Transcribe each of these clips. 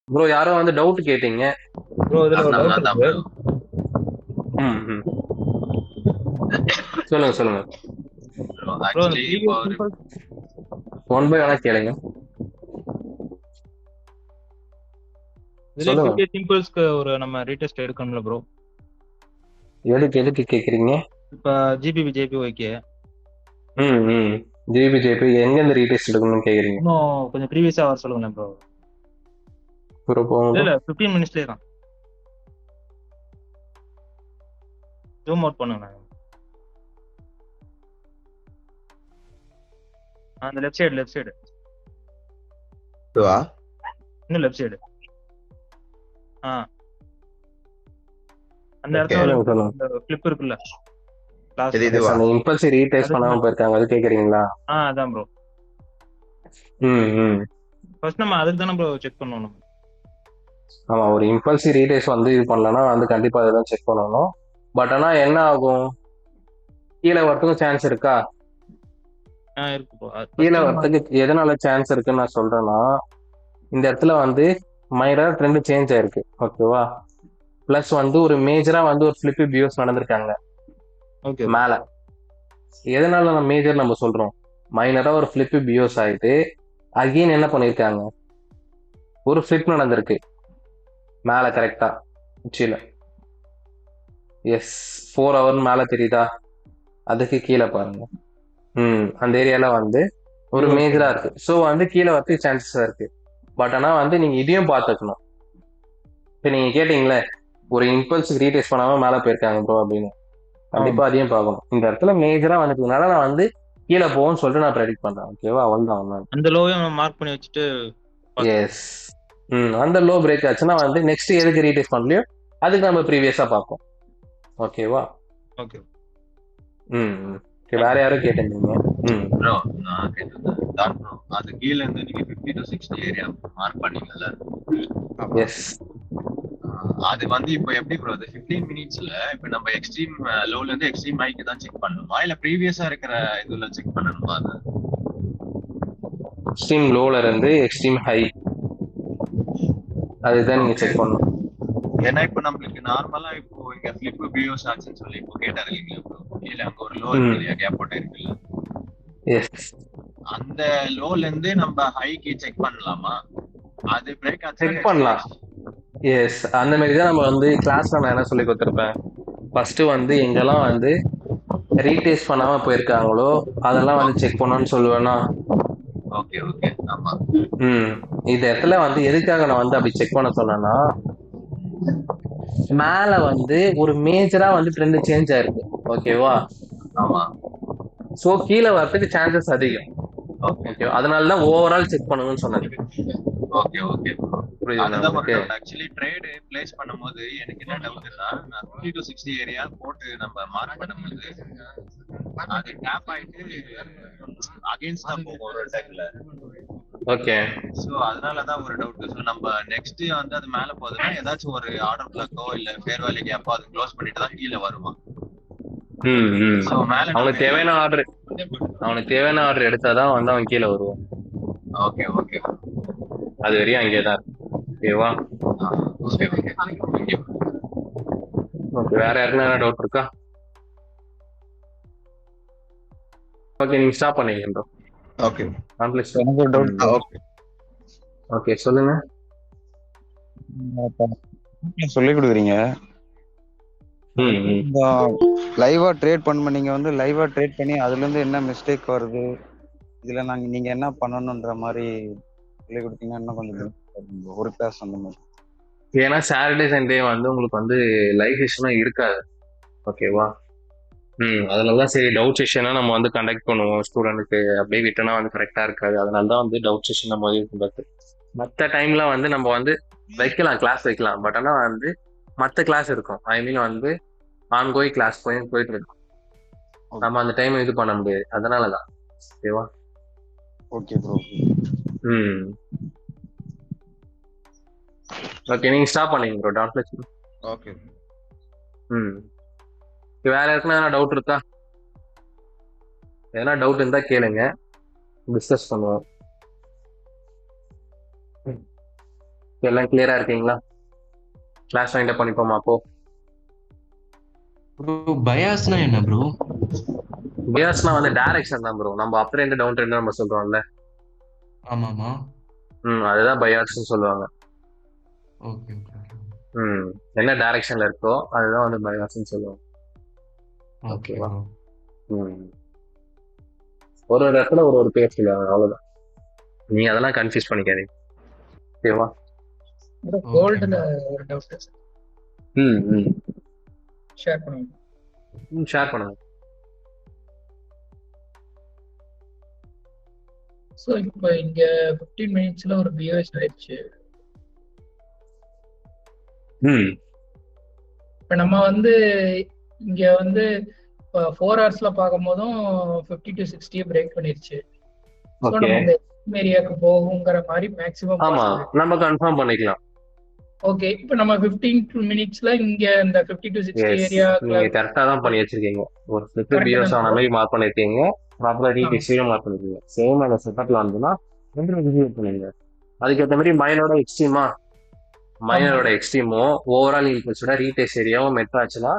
Bro யாரோ வந்து doubt கேட்டீங்க. ப்ரோ இதுல ஒரு அதான் டவுட் அதான் இருக்கு. ப்ரோ. ம் ம். சொல்லுங்க சொல்லுங்க. ப்ரோ ப்ரோ இந்த ஆக்சுவலி இப்போ ப்ரீவியஸ் ஒரு சிம்பிள் ஒன் பை ஒன்னா கேளுங்க. இதுல சொல்லுங்க. ப்ரீவியஸ் சிம்பிள்ஸ்க்கு ஒரு நம்ம ரீடெஸ்ட் எடுக்கணும்ல ப்ரோ. எதுக்கு எதுக்கு கேக்குறீங்க? இப்ப ஜிபிபி ஜேபி ஓகே. ம் ம். ஜிபி ஜேபி எங்கேருந்து ரீடெஸ்ட் எடுக்கணும்னு கேக்குறீங்க? இன்னும் கொஞ்சம் ப்ரீவியஸா வர சொல்லுங்களேன் ப்ரோ. ப்ரோ போங்க இல்ல ப்ரோ. இல்ல 15 மினிட்ஸ்லயே தான். ஜூம் அவுட் பண்ணுங்க. அந்த லெஃப்ட் சைடு இதுவா? இன்னும் லெஃப்ட் சைடு. ஆ அந்த ஓகே. இடத்துல ஒரு சொல்லுங்க சொல்லுங்க. கிளிப் இருக்குல்ல கிளாஸ் இது எஸ் இதுவா? அந்த இம்பல்ஸ் ரீடெஸ்ட் அதுக்கு பண்ணாம போயிருக்காங்க, அது கேக்குறீங்களா? அதான் ப்ரோ. ம் ம். ஃபர்ஸ்ட் நம்ம அதுக்கு தானே ப்ரோ செக் பண்ணணும். ஆமா, ஒரு இம்பல்சி ரீடேஸ் வந்து இது பண்ணலன்னா வந்து கண்டிப்பா அதெல்லாம் செக் பண்ணணும். பட் ஆனா என்ன ஆகும், கீழே வரத்துக்கும் சான்ஸ் இருக்கா? இருக்கு ப்ரோ. ஃபர்ஸ்ட் கீழே நம்ம வரத்துக்கு எதனால சான்ஸ் இருக்குன்னு நான் சொல்றேன்னா, இந்த இடத்துல வந்து மைனரா ட்ரெண்ட் சேஞ்ச் ஆயிருக்கு, ஓகேவா? பிளஸ் வந்து ஒரு மேஜரா வந்து ஒரு ஃபிளிப்பி பியூஸ் நடந்திருக்காங்க ஓகே ப்ரோ. மேல. எதனால நம்ம மேஜர் நம்ம சொல்றோம்? மைனரா ஒரு ஃபிளிப்பி பியூஸ் ஆயிட்டு அகைன் என்ன பண்ணிருக்காங்க, ஒரு ஃபிளிப் நடந்திருக்கு மேல கரெக்டா உச்சியில. எஸ், 4 ஹவர் மேல தெரியுதா? அதுக்கு கீழே பாருங்க. அந்த ஏரியால வந்து ஒரு யூஆர் மேஜரா இருக்கு. ஸோ வந்து கீழே வரதுக்கு சான்சஸ் இருக்கு. பட் ஆனா வந்து நீங்க இதையும் பார்த்துக்கணும். இப்போ நீங்க கேட்டீங்களே, ஒரு இம்பல்ஸ் ரீடெஸ்ட் பண்ணாம மேல போயிருக்காங்க ப்ரோ அப்படின்னு, ஆமாம். கண்டிப்பா அதையும் பார்க்கணும். இந்த இடத்துல மேஜரா வந்ததுனால நான் வந்து கீழே போகும்னு சொல்லிட்டு நான் ப்ரெடிக்ட் பண்றேன். ஓகேவா? அவ்வளவுதான். அந்த லோவையும் நம்ம மார்க் பண்ணி வச்சுட்டு பார்த்துக்கலாம். எஸ். அந்த லோ பிரேக் ஆச்சுன்னா வந்து நெக்ஸ்ட் எதுக்கு ரீடெஸ்ட் பண்ணலையோ அதுக்கு நம்ம ப்ரீவியஸா பார்ப்போம். ஓகேவா? ஓகே. ம் ம். Okay, வேற யாரும் கேட்டிருந்தீங்க. ம். ப்ரோ நான் கேட்டது தான் ப்ரோ. அது கீழ இருந்து நீங்க 50 to 60 ஏரியா மார்க் பண்ணீங்கல்ல? ஆமா. எஸ். அது வந்து இப்போ எப்படி ப்ரோ, அது 15 மினிட்ஸ்ல இப்போ நம்ம எக்ஸ்ட்ரீம் லோல இருந்து எக்ஸ்ட்ரீம் ஹைக்கு தான் செக் பண்ணணுமா, இல்ல ப்ரீவியஸா இருக்கிற இதுல செக் பண்ணணுமா அது? எக்ஸ்ட்ரீம் லோல இருந்து எக்ஸ்ட்ரீம் ஹை, அதுதான் நீங்க ஓகே. செக் பண்ணணும். ஏன்னா இப்போ நம்மளுக்கு நார்மலா இப்போ இங்க ஃபிளிப் பியூஸ் ஆச்சுன்னு சொல்லி இப்போ கேட்டாரு இல்லைங்களா ப்ரோ, கீழே அங்க ஒரு லோ இருக்கு ம். இல்லையா, கேப் போட்டு இருக்குல்ல, எஸ். அந்த லோல இருந்து நம்ம ஹைக்கு செக் பண்ணலாமா? அது பிரேக் ஆச்சுன்னா செக் நெக்ஸ்ட் பண்ணலாம். எஸ், அந்த மாதிரி தான் நம்ம வந்து கிளாஸ்ல நான் என்ன சொல்லி கொடுத்துருப்பேன். ஃபர்ஸ்ட் வந்து எங்கெல்லாம் வந்து ரீடேஸ்ட் பண்ணாம போயிருக்காங்களோ அதெல்லாம் வந்து செக் பண்ணணும்னு சொல்லுவேன்னா. ஓகே ஓகே ஆமா. ம் இந்த இடத்துல வந்து எதுக்காக நான் வந்து அப்படி செக் பண்ண சொன்னேன்னா, மேல வந்து ஒரு மேஜரா வந்து ட்ரெண்ட் சேஞ்ச் ஆயிருக்கு, ஓகேவா? ஆமா. சோ கீழே வரதுக்கு சான்சஸ் அதிகம். ஓகே ஓகே, அதனால தான் ஓவரால் செக் பண்ணணும்னு சொன்னது. Okay okay. புரியுதுங்களா அதுதான் ஒரு உங்களுக்கு? டவுட். ஆக்சுவலி ட்ரேடு பிளேஸ் பண்ணும்போது எனக்கு என்ன டவுட்னா, நான் 50 to 60 ஏரியா போட்டு நம்ம மார்க் பண்ணும்போது அது டேப் ஆயிட்டு அகைன்ஸ்ட் தான் போகும் ஒரு டைம்ல. ஓகே. சோ அதனால தான் ஒரு டவுட். சோ நம்ம நெக்ஸ்ட் வந்து அது மேல போகுதுன்னா ஏதாச்சும் ஒரு ஆர்டர் பிளாக்கோ இல்ல ஃபேர் வேல்யூ கேப்போ அது க்ளோஸ் பண்ணிட்டு தான் கீழே வருமா? ம் ம். சோ மேல நம்ம அவனுக்கு தேவையான ஆர்டர், அவனுக்கு தேவையான ஆர்டர் எடுத்தாதான் வந்து அவன் கீழே வருவான். Okay okay. அது வரையும் அங்கேயே தான் இருக்கு. ஓகேவா? Okay okay. தேங்க்யூ. ஓகே, வேற யாருக்குன்னா என்ன டவுட் இருக்கா? ஓகே, நீங்க ஸ்டாப் பண்ணீங்க ப்ரோ. ஓகே. காம்ப்ளெக்ஸ். எனக்கு ஒரு டவுட் ம். ப்ரோ. ஓகே. ஓகே சொல்லுங்க. சொல்லி கொடுக்குறீங்க. ம் ம். இந்த லைவா ட்ரேட் பண்ண நீங்க வந்து லைவா ட்ரேட் பண்ணி அதுல இருந்து என்ன மிஸ்டேக் வருது, இதுல நீங்க என்ன பண்ணணும்ன்ற மாதிரி சொல்லி கொடுத்தீங்கன்னா இன்னும் கொஞ்சம் benefit இருக்கும் bro. ஒரு கிளாஸ் அந்த மாதிரி. ஏன்னா சாட்டர்டே சண்டே வந்து உங்களுக்கு வந்து லைவ் செஷனும் இருக்காது, ஓகேவா? அதனாலதான் சரி டவுட் செஷனா நம்ம வந்து கண்டக்ட் பண்ணுவோம் ஸ்டூடெண்ட்டுக்கு. அப்படியே விட்டனா வந்து கரெக்டா இருக்காது, அதனால தான் வந்து டவுட் செஷன் நம்ம இது பண்றது. மற்ற டைம்ல வந்து நம்ம வந்து வைக்கலாம், கிளாஸ் வைக்கலாம். பட் ஆனா வந்து மற்ற கிளாஸ் இருக்கும், ஐ மீன் வந்து ஆன்கோயிங் கிளாஸ் போயிட்டு இருக்கும். நம்ம அந்த டைம் இது பண்ண முடியாது, அதனாலதான். ஓகேவா? Okay bro. ம். ஓகே, நீங்க ஸ்டாப் பண்ணீங்க ப்ரோ. டாட். ஓகே. ம். வேற யாருக்குன்னா எதனா டவுட் இருக்கா? எதனா டவுட் இருந்தா கேளுங்க, டிஸ்கஸ் பண்ணுவோம். எல்லாம் கிளியரா இருக்கீங்களா? கிளாஸ் வைண்ட் அப் பண்ணிப்போமா அப்போ? ப்ரோ பயாஸ்னா என்ன ப்ரோ? பியாஸ்னா வந்து டைரக்ஷன் தான் ப்ரோ. நம்ம அப் ட்ரெண்ட் டவுன் ட்ரெண்ட் நம்ம சொல்றோம்ல. ஆமாமா. அதுதான் பயாஸ்ன்னு சொல்லுவாங்க. ஓகே ஓகே என்ன டைரக்ஷன்ல இருக்கோ அதுதான் வந்து பயாஸ்ன்னு சொல்லுவாங்க. ஓகே ஓகேவா? ப்ரோ. ஒரு இடத்துல ஒரு பேர் சொல்லுவாங்க, அவ்வளவுதான். நீ அதெல்லாம் கன்ஃபியூஸ் பண்ணிக்காதீங்க. ஓகேவா? கோல்டுல ஒரு டவுட் ஷேர் பண்ணுங்க. ஷேர் பண்ணுங்க. ஸோ இப்போ இங்க 15 மினிட்ஸ்ல ஒரு பிஓஎஸ் ஆயிடுச்சு. இப்போ நம்ம வந்து இங்க வந்து 4 ஹவர்ஸ்ல பார்க்கும் போதும் 50 to 60 பிரேக் பண்ணிருச்சு. So okay. நம்ம இந்த ஏரியாவுக்கு போகுங்கிற மாதிரி மேக்ஸிமம். ஆமா, நம்ம கன்ஃபார்ம் பண்ணிக்கலாம். ஓகே. இப்போ நம்ம 15 மினிட்ஸ்ல இங்க இந்த 50 to 60 எஸ், ஏரியா நீங்க கரெக்டா தான் பண்ணி வச்சிருக்கீங்க. ஒரு ஸ்லிப் பிஎஸ் ஆன மாதிரி மார்க் பண்ணிருக்கீங்க. ப்ராப்பரா ரீடிஸ்ட்ரியும் மார்க் பண்ணிருக்கீங்க. சேம் அந்த செட்டப்ல வந்துன்னா பண்ணுங்க. அதுக்கேற்ற மாதிரி மைனரோட எக்ஸ்ட்ரீமோ ஓவரால் இன்புட்ஸோட ரீடெஸ்ட் ஏரியாவும் மெட் ஆச்சுன்னா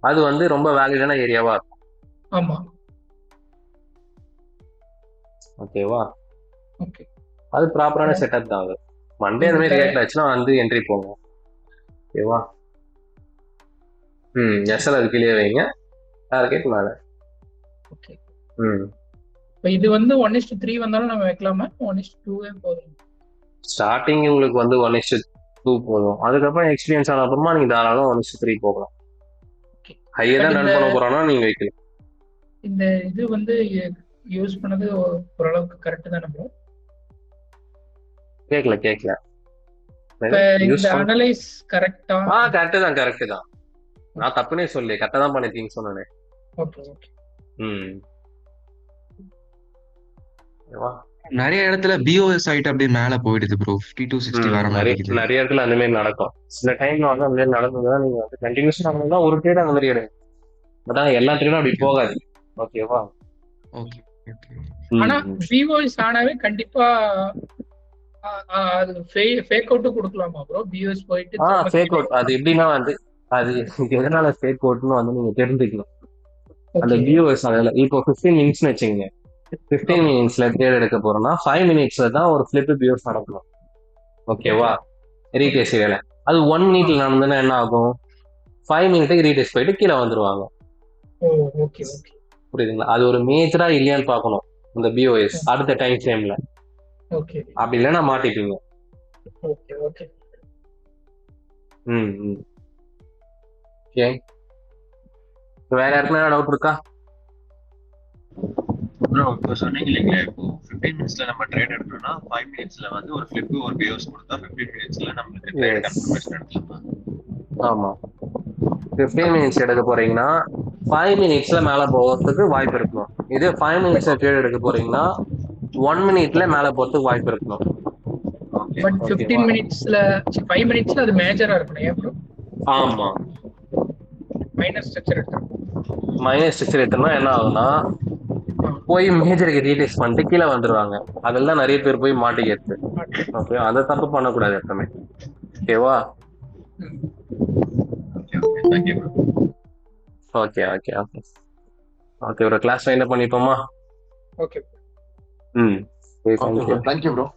அது வந்து ரொம்ப வேலிடான ஏரியாவா இருக்கும். ஆமா. ஓகேவா? ஓகே. அது ப்ராப்பரான செட்டப் தான். அது மண்டே அந்த மாதிரி ரியாக்ட் ஆச்சுன்னா வந்து என்ட்ரி போங்க. ஓகேவா? எஸ்எல் அது கீழே வைங்க. டார்கெட் மேல. ஓகே. இப்போ இது வந்து 1:3 வந்தாலும் நம்ம வைக்கலாமா? 1:2 போதும். ஸ்டார்டிங் உங்களுக்கு வந்து 1:2 போதும். அதுக்கப்புறம் எக்ஸ்பீரியன்ஸ் ஆன அப்புறமா நீங்க தாராளம் 1:3 போகலாம். ஹையா தான் ரன் பண்ண போறோம்னா நீங்க வைக்கலாம். இந்த இது வந்து யூஸ் பண்ணது ஓரளவுக்கு கரெக்ட் தானே ப்ரோ? கேட்கல. இந்த அனலைஸ் கரெக்ட்டா? கரெக்ட் தான். நான் தப்புனே சொல்லி கரெக்டா தான் பண்ணிருக்கீங்க சொன்னேன். ஓகே. நிறைய இடத்துல பிஓஎஸ் ஆயிட்டு அப்படியே மேல போயிடுது ப்ரோ. 50 to 60 வர மாதிரி நிறைய இடத்துல அந்த மாதிரி நடக்கும். சில டைம்ல வந்து அந்த மாதிரி நடந்ததுன்னா நீங்க வந்து கண்டினியூஸா நடந்தா ஒரு ட்ரேட் அந்த மாதிரி எடுங்க. பட் ஆனா எல்லா ட்ரேடும் அப்படி போகாது. ஓகேவா? ஓகே. ஆனா பிஓஎஸ் ஆனாவே கண்டிப்பா அது ஃபேக் அவுட் கொடுக்கலாமா ப்ரோ? பிஓஎஸ் போயிட்டு ஃபேக் அவுட் அது எப்படின்னா வந்து அது எதனால ஃபேக் அவுட்னு வந்து நீங்க தெரிஞ்சுக்கணும். அந்த பிஓஎஸ் இப்போ 15 மினிட்ஸ்னு வச்சுங்க. 15 மினிட்ஸ்ல ட்ரேட் எடுக்க போறோம்னா 5 மினிட்ஸ்ல தான் ஒரு ஃபிளிப் பிஓஎஸ் நடக்கணும். ஓகேவா? ரீடெஸ்ட் வேலை அது 1 மினிட்ல நடந்ததுன்னா என்ன ஆகும்? 5 மினிட்டுக்கு ரீடெஸ்ட் போயிட்டு கீழே வந்துருவாங்க. புரியுதுங்களா? அது ஒரு மேஜரா இல்லையான்னு பார்க்கணும் இந்த பிஓஎஸ் அடுத்த டைம் ஃப்ரேம்ல. அப்படி இல்லைன்னா மாட்டிப்பீங்க. ஓகே. வேற யாருக்குன்னா டவுட் இருக்கா? ப்ரோ இப்போ சொன்னீங்க இல்லைங்களா, இப்போ 15 மினிட்ஸ்ல நம்ம ட்ரேட் எடுக்கணும்னா 5 மினிட்ஸ்ல வந்து ஒரு ஃபிளிப் ஒரு பிஓஎஸ் கொடுத்தா 15 மினிட்ஸ்ல நமக்கு ட்ரேட் கன்ஃபர்மேஷன் எடுக்கலாமா? ஆமா. 15 மினிட்ஸ் எடுக்க போறீங்கன்னா 5 மினிட்ஸ்ல மேல போகிறதுக்கு வாய்ப்பு இருக்கணும். இதே 5 மினிட்ஸ்ல ட்ரேட் எடுக்க போறீங்கன்னா 1 மினிட்ல மேல போறதுக்கு வாய்ப்பு இருக்கணும். பட் 15 மினிட்ஸ்ல 5 மினிட்ஸ்ல அது மேஜரா இருக்கணும். ஏன் ப்ரோ? ஆமா. மைனர் ஸ்ட்ரக்சர் எடுத்தா என்ன ஆகும்னா போய் மேஜருக்கு ரீடெஸ்ட் பண்ணிட்டு கீழே வந்துருவாங்க. அதெல்லாம் நிறைய பேர் போய் மாட்டிக்கிறது. ஓகே, அதை தப்பு பண்ணக்கூடாது எப்பவுமே. ஓகேவா? ஓகே ஒரு கிளாஸ் என்ன பண்ணிப்போமா? Okay. Thank you bro.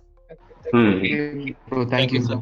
Thank you bro.